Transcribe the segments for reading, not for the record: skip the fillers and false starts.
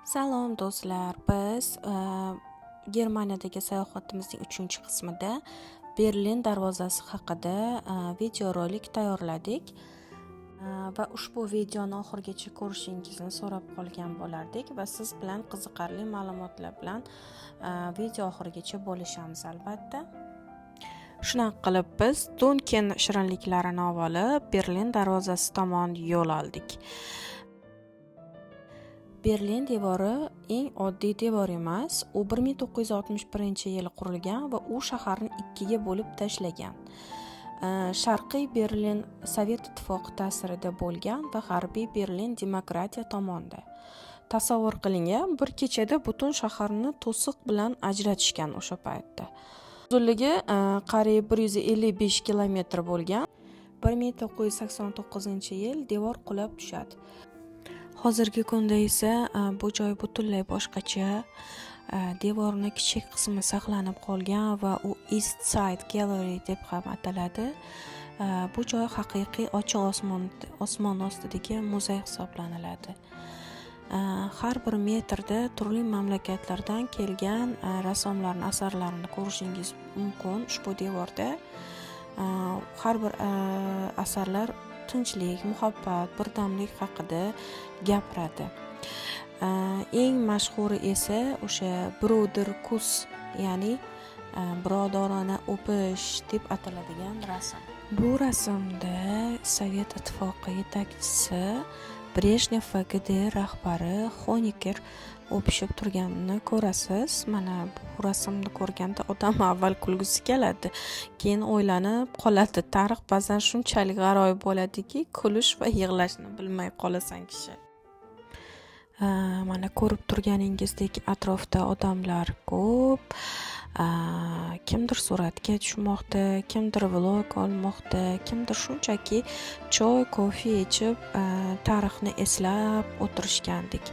Salom do'stlar, biz Germaniyadagi sayohatimizning 3-qismida Berlin darvozasi haqida videorolik tayyorladik va ushbu videoni oxirigacha ko'rishingizni so'rab qolgan bo'lardik va siz bilan qiziqarli ma'lumotlar bilan video oxirigacha bo'lishamiz albatta. Shunaqa qilib biz Dunken shirinliklarini olib Berlin darvozasi tomon yo'l oldik. Berlin devori eng oddiy devor emas. U 1961-yili qurilgan va u shaharni ikkiga bo'lib tashlagan. Sharqiy Berlin Sovet ittifoqi ta'sirida bo'lgan va g'arbiy Berlin demokratiya tomonda. Tasavvur qiling, bir kechada butun shaharni to'siq bilan ajratishgan o'sha paytda. Uzunligi qariyb 155 kilometr bo'lgan. 1989-yil devor qulab tushadi. Hozirgi kunda esa bu joy butunlay boshqacha. Devorning kichik qismi saqlanib qolgan va u East Side Gallery deb ham ataladi. Bu joy haqiqiy ochiq osmon ostidagi muzey hisoblanadi. Har bir metrda turli mamlakatlardan kelgan rassomlarning asarlarini ko'rishingiz mumkin ushbu devorda. Har bir asarlar tinchlik, muhabbat, birdamlik haqida gapiradi. Eng mashhuri esa o'sha Bruder Kuss, ya'ni birodarona o'pish deb ataladigan rasm. Bu rasmda Sovet ittifoqi yetakchisi Brejnev va GDR rahbari Honecker o'pishib turganini ko'rasiz. Mana bu rasmni ko'rganda odam avval kulgisi keladi, keyin o'ylanib qoladi. Tarix ba'zan shunchalik g'aroyib bo'ladiki, kulish va yig'lashni bilmay qolasan kishi. Mana ko'rib turganingizdek atrofda odamlar ko'p. Kimdir suratga tushmoqda, kimdir vlog olmoqda, kimdir shunchaki choy, kofe ichib tarixni eslab o'tirishgandek.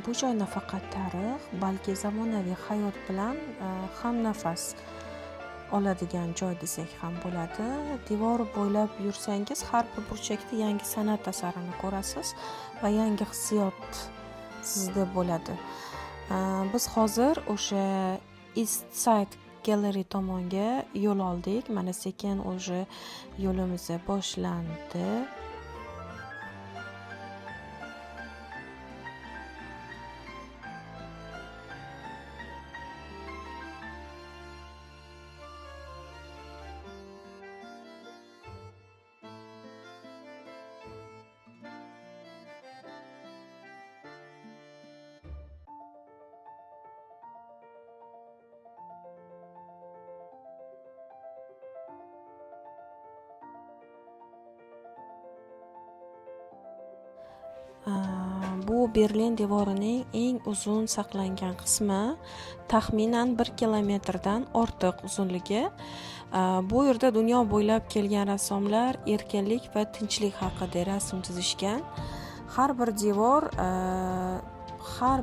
Bu joy nafaqat tarix, balki zamonaviy hayot bilan hamnafas oladigan joy desak ham bo'ladi. Devor bo'ylab yursangiz, har bir burchakda yangi san'at asarini ko'rasiz va yangi hissiyot sizda bo'ladi. Biz hozir o'sha East Side Gallery tomonga yo'l oldik. Mana sekin o'sha yo'limiz boshlandi. Bu Berlin devorining eng uzun saqlangan qismi, taxminan 1 kilometrdan ortiq uzunligi. Bu yerda dunyo bo'ylab kelgan rassomlar erkinlik va tinchlik haqida rasm chizishgan. Har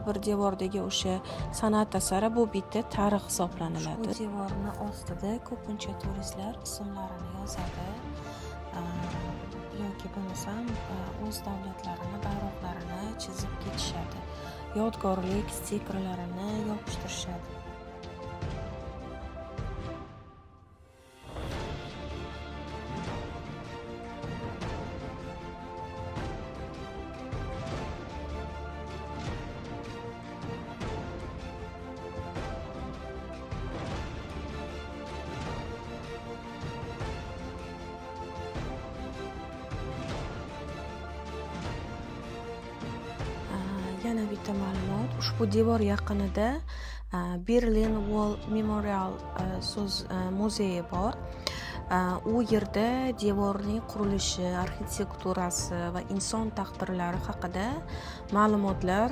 bir devordagi o'sha san'at asari bu bitta tarix hisoblanadi. Bu devorning ostida ko'pincha turistlar ismlarini yozadi. Yoki bo'lmasam o'z davlatlarini, bayroqlarini chizib ketishadi. Yodgorlik stikerlarini yopishtirishadi. Yana bitta ma'lumot, ushbu devor yaqinida Berlin Wall Memorial muzeyi bor. U yerda devorning qurilishi, arxitekturasi va inson taqdirlari haqida ma'lumotlar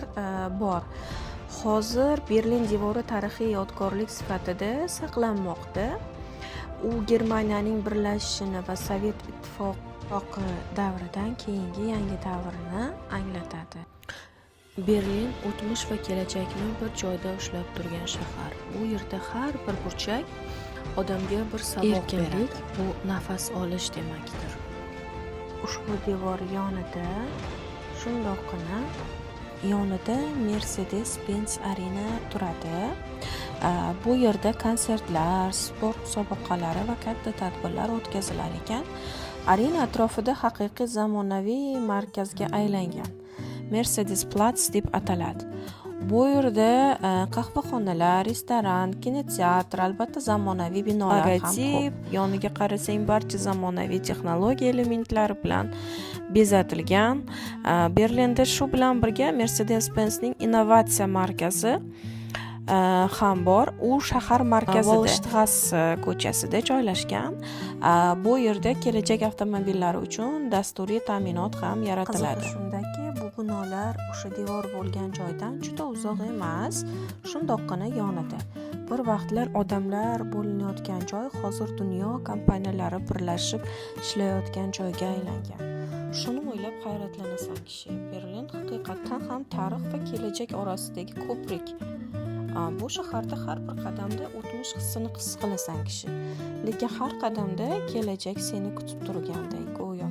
bor. Hozir Berlin devori tarixiy yodgorlik sifatida saqlanmoqda. U Germaniyaning birlashishini va Sovet ittifoqi davridan keyingi yangi davrni anglatadi. Berlin o'tmish va kelajakni bir joyda ushlab turgan shahar. Bu yerda har bir burchak odamga bir saboq beradi. Bu nafas olish demakdir. Ushbu devor yonida shundoqqina yonida Mercedes-Benz Arena turadi. Bu yerda konsertlar, sport musobaqalari va katta tadbirlar o'tkazilar ekan. Arena atrofida haqiqiy zamonaviy markazga aylangan. Mercedes Platz deb ataladi. Bu yerda qahvaxonalar, restoran, kinoteatr, albatta zamonaviy binolar ham ko'p. Yoniga qarasang, barcha zamonaviy texnologiya elementlari bilan bezatilgan. Berlinda shu bilan birga Mercedes-Benzning innovatsiya markazi ham bor. U shahar markazida, Volshtrasse ko'chasida joylashgan. Bu yerda kelajak avtomobillari uchun dasturiy ta'minot ham yaratiladi. Qizig'i shundaki, bu binolar o'sha devor bo'lgan joydan juda uzoq emas, shundoqqina yonida. Bir vaqtlar odamlar bo'linayotgan joy hozir dunyo kompaniyalari birlashib ishlayotgan joyga aylangan. Shuni o'ylab hayratlanasan kishi. Berlin haqiqatan ham tarix va kelajak orasidagi ko'prik. Bu shaharda har bir qadamda o'tmish hissini his qilasan kishi. Lekin har qadamda kelajak seni kutib turgandek go'yo.